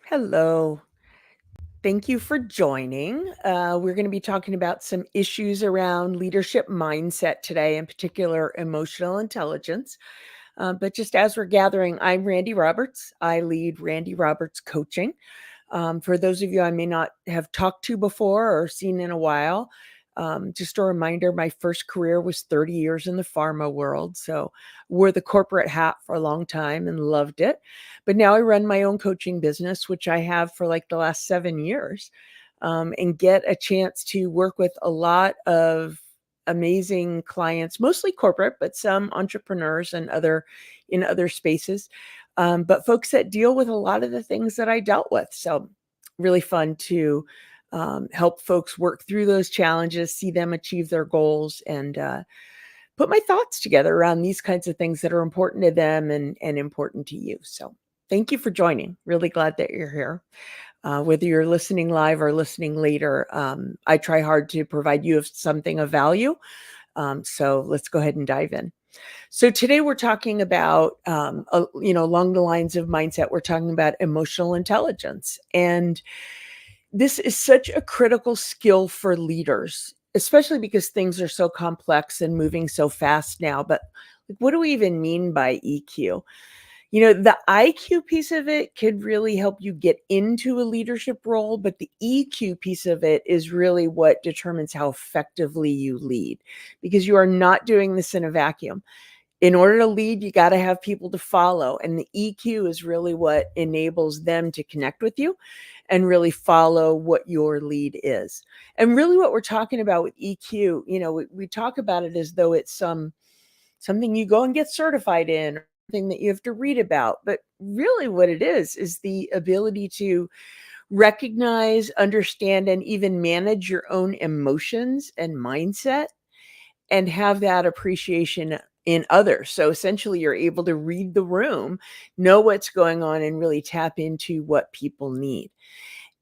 Hello. Thank you for joining. We're going to be talking about some issues around leadership mindset today, in particular, emotional intelligence. But just as we're gathering, I'm Randy Roberts. I lead Randy Roberts Coaching. For those of you I may not have talked to before or seen in a while, just a reminder, my first career was 30 years in the pharma world. So wore the corporate hat for a long time and loved it. But now I run my own coaching business, which I have for like the last 7 years, and get a chance to work with a lot of amazing clients, mostly corporate, but some entrepreneurs and in other spaces, but folks that deal with a lot of the things that I dealt with. So really fun to help folks work through those challenges, see them achieve their goals, and put my thoughts together around these kinds of things that are important to them and important to you. So thank you for joining. Really glad that you're here. Whether you're listening live or listening later, I try hard to provide you with something of value. So let's go ahead and dive in. So today we're talking about, along the lines of mindset, we're talking about emotional intelligence. And this is such a critical skill for leaders, especially because things are so complex and moving so fast now. But what do we even mean by EQ? The IQ piece of it could really help you get into a leadership role, but the EQ piece of it is really what determines how effectively you lead, because you are not doing this in a vacuum. In order to lead, you got to have people to follow. And the EQ is really what enables them to connect with you and really follow what your lead is. And really what we're talking about with EQ, we talk about it as though it's something you go and get certified in, or something that you have to read about. But really what it is the ability to recognize, understand, and even manage your own emotions and mindset and have that appreciation in others. So essentially, you're able to read the room, know what's going on, and really tap into what people need.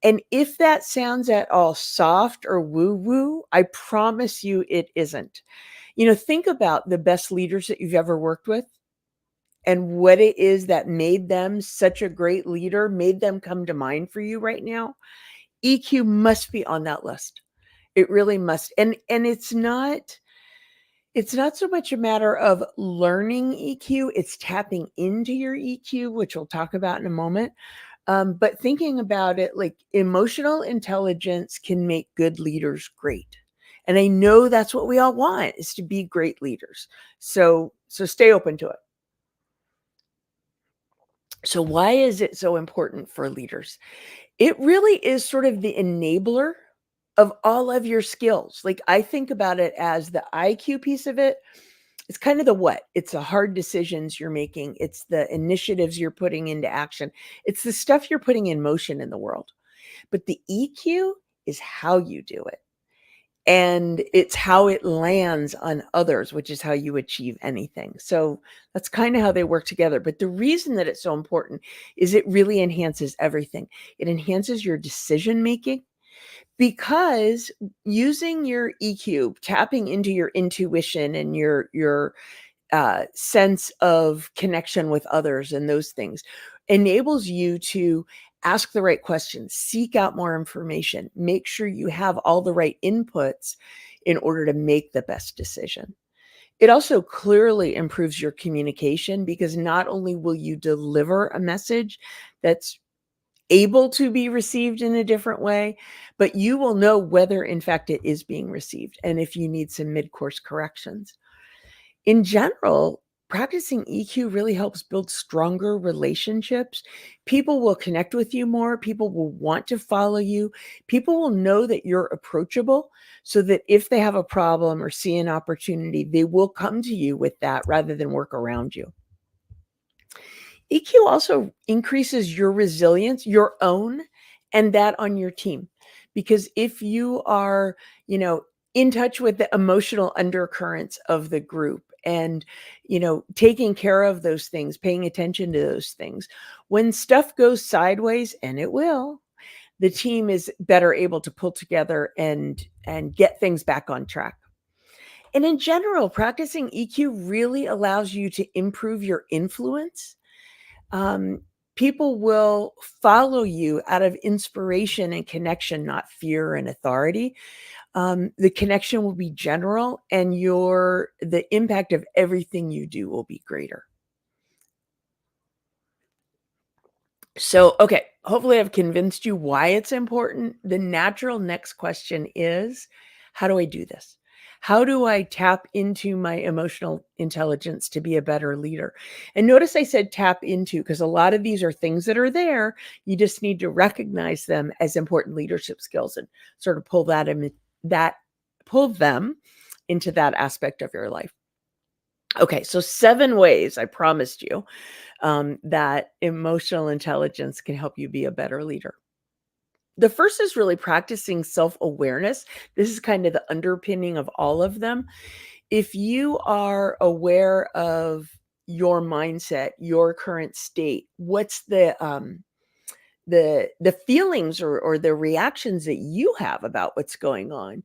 And if that sounds at all soft or woo woo, I promise you it isn't. Think about the best leaders that you've ever worked with and what it is that made them such a great leader, made them come to mind for you right now. EQ must be on that list. It really must. And it's not so much a matter of learning EQ, it's tapping into your EQ, which we'll talk about in a moment. But thinking about it, like, emotional intelligence can make good leaders great. And I know that's what we all want, is to be great leaders. So stay open to it. So why is it so important for leaders? It really is sort of the enabler of all of your skills. Like, I think about it as the IQ piece of it. It's kind of the what. It's the hard decisions you're making. It's the initiatives you're putting into action. It's the stuff you're putting in motion in the world. But the EQ is how you do it. And it's how it lands on others, which is how you achieve anything. So that's kind of how they work together. But the reason that it's so important is it really enhances everything. It enhances your decision making, because using your EQ, tapping into your intuition and your sense of connection with others and those things, enables you to ask the right questions, seek out more information, make sure you have all the right inputs in order to make the best decision. It also clearly improves your communication, because not only will you deliver a message that's able to be received in a different way, but you will know whether in fact it is being received and if you need some mid-course corrections. In general, practicing EQ really helps build stronger relationships. People will connect with you more. People will want to follow you. People will know that you're approachable, so that if they have a problem or see an opportunity, they will come to you with that rather than work around you. EQ also increases your resilience, your own, and that on your team. Because if you are, in touch with the emotional undercurrents of the group and, taking care of those things, paying attention to those things, when stuff goes sideways, and it will, the team is better able to pull together and get things back on track. And in general, practicing EQ really allows you to improve your influence. um, People will follow you out of inspiration and connection, not fear and authority. The connection will be general, and the impact of everything you do will be greater. So, okay, hopefully I've convinced you why it's important. The natural next question is, how do I do this? How do I tap into my emotional intelligence to be a better leader? And notice I said tap into, because a lot of these are things that are there. You just need to recognize them as important leadership skills and sort of pull them into that aspect of your life. Okay, so 7 ways I promised you that emotional intelligence can help you be a better leader. The first is really practicing self awareness. This is kind of the underpinning of all of them. If you are aware of your mindset, your current state, what's the feelings or the reactions that you have about what's going on,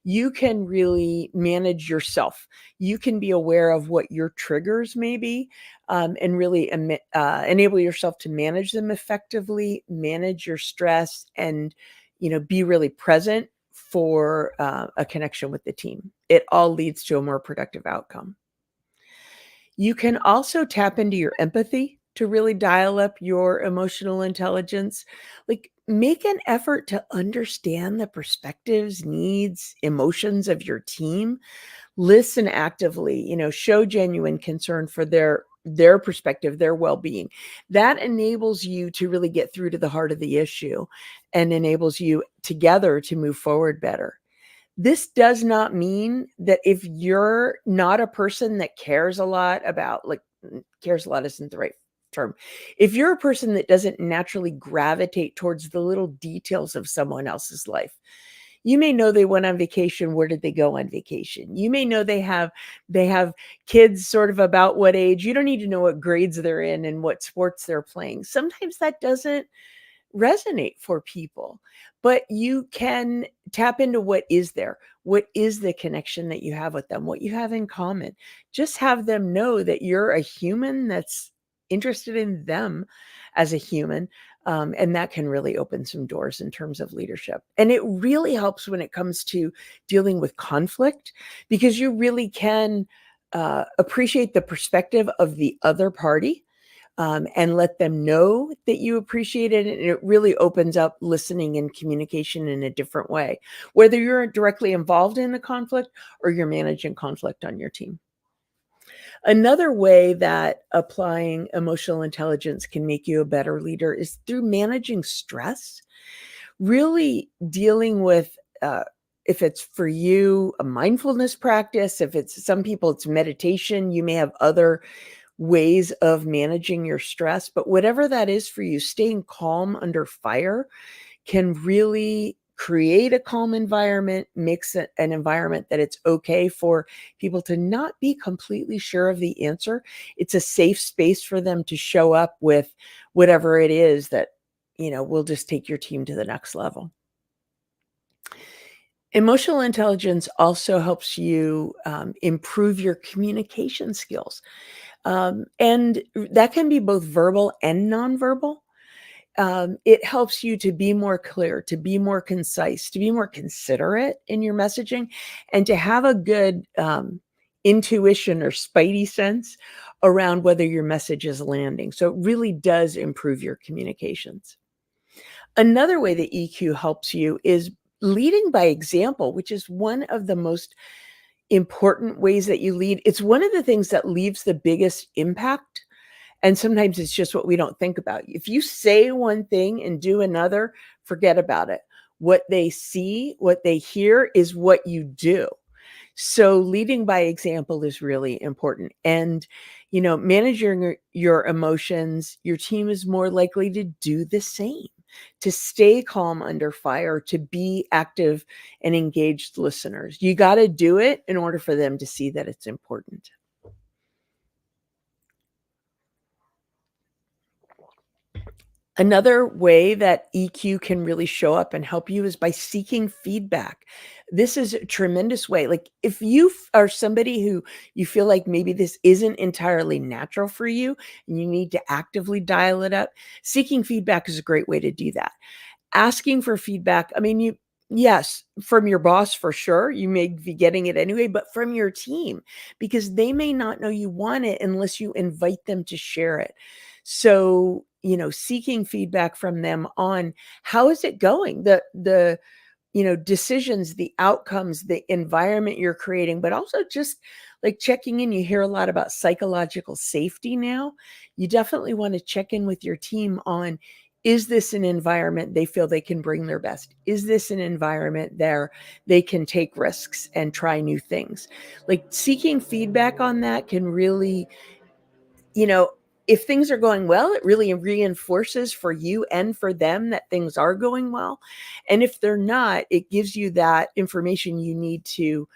you can really manage yourself. You can be aware of what your triggers may be, and really enable yourself to manage them effectively, manage your stress, and be really present for a connection with the team. It all leads to a more productive outcome. You can also tap into your empathy to really dial up your emotional intelligence. Like, make an effort to understand the perspectives, needs, emotions of your team. Listen actively, show genuine concern for their perspective, their well-being. That enables you to really get through to the heart of the issue and enables you together to move forward better. This does not mean that if you're not a person that cares a lot about, like, cares a lot isn't the right term. If you're a person that doesn't naturally gravitate towards the little details of someone else's life, you may know they went on vacation. Where did they go on vacation? You may know they have kids sort of about what age. You don't need to know what grades they're in and what sports they're playing. Sometimes that doesn't resonate for people, but you can tap into what is there. What is the connection that you have with them? What you have in common? Just have them know that you're a human that's interested in them as a human. And that can really open some doors in terms of leadership. And it really helps when it comes to dealing with conflict, because you really can appreciate the perspective of the other party, and let them know that you appreciate it. And it really opens up listening and communication in a different way, whether you're directly involved in the conflict or you're managing conflict on your team. Another way that applying emotional intelligence can make you a better leader is through managing stress, really dealing with, if it's for you, a mindfulness practice. If it's some people, it's meditation. You may have other ways of managing your stress, but whatever that is for you, staying calm under fire can really create a calm environment, makes it an environment that it's okay for people to not be completely sure of the answer. It's a safe space for them to show up with whatever it is that, will just take your team to the next level. Emotional intelligence also helps you improve your communication skills. And that can be both verbal and nonverbal. It helps you to be more clear, to be more concise, to be more considerate in your messaging, and to have a good intuition or spidey sense around whether your message is landing. So it really does improve your communications. Another way that EQ helps you is leading by example, which is one of the most important ways that you lead. It's one of the things that leaves the biggest impact. And sometimes it's just what we don't think about. If you say one thing and do another, forget about it. What they see, what they hear is what you do. So leading by example is really important. And, managing your emotions, your team is more likely to do the same, to stay calm under fire, to be active and engaged listeners. You got to do it in order for them to see that it's important. Another way that EQ can really show up and help you is by seeking feedback. This is a tremendous way. Like if you are somebody who you feel like maybe this isn't entirely natural for you and you need to actively dial it up, seeking feedback is a great way to do that. Asking for feedback, I mean, yes, from your boss for sure, you may be getting it anyway, but from your team, because they may not know you want it unless you invite them to share it. So, seeking feedback from them on how is it going? The decisions, the outcomes, the environment you're creating, but also just like checking in. You hear a lot about psychological safety now. You definitely want to check in with your team on, is this an environment they feel they can bring their best? Is this an environment there they can take risks and try new things? Like seeking feedback on that can really, you know, if things are going well, it really reinforces for you and for them that things are going well. And if they're not, it gives you that information you need to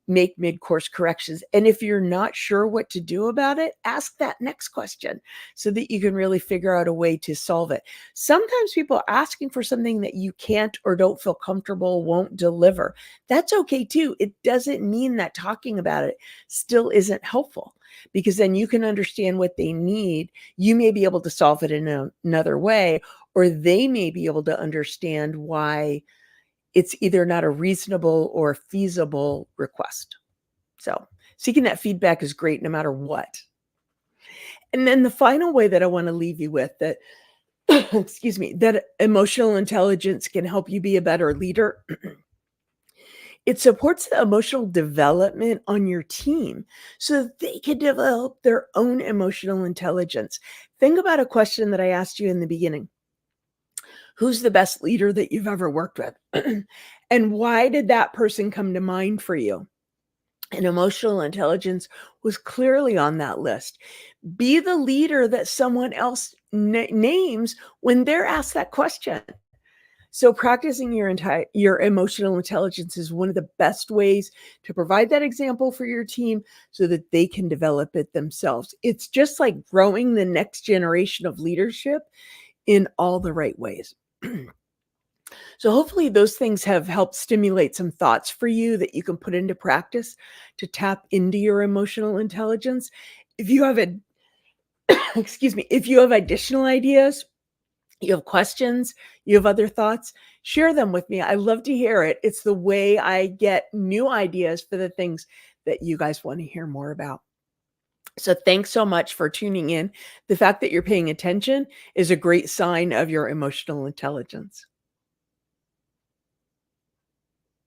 make mid-course corrections. And if you're not sure what to do about it, ask that next question so that you can really figure out a way to solve it. Sometimes people are asking for something that you can't or don't feel comfortable won't deliver. That's okay too. It doesn't mean that talking about it still isn't helpful, because then you can understand what they need. You may be able to solve it in another way, or they may be able to understand why it's either not a reasonable or feasible request. So seeking that feedback is great no matter what. And then the final way that I want to leave you with that, excuse me, that emotional intelligence can help you be a better leader. It supports the emotional development on your team so that they can develop their own emotional intelligence. Think about a question that I asked you in the beginning. Who's the best leader that you've ever worked with? And why did that person come to mind for you? And emotional intelligence was clearly on that list. Be the leader that someone else names when they're asked that question. So practicing your emotional intelligence is one of the best ways to provide that example for your team so that they can develop it themselves. It's just like growing the next generation of leadership in all the right ways. So hopefully those things have helped stimulate some thoughts for you that you can put into practice to tap into your emotional intelligence. If you have a excuse me, if you have additional ideas, you have questions, you have other thoughts, share them with me. I love to hear it. It's the way I get new ideas for the things that you guys want to hear more about. So thanks so much for tuning in. The fact that you're paying attention is a great sign of your emotional intelligence.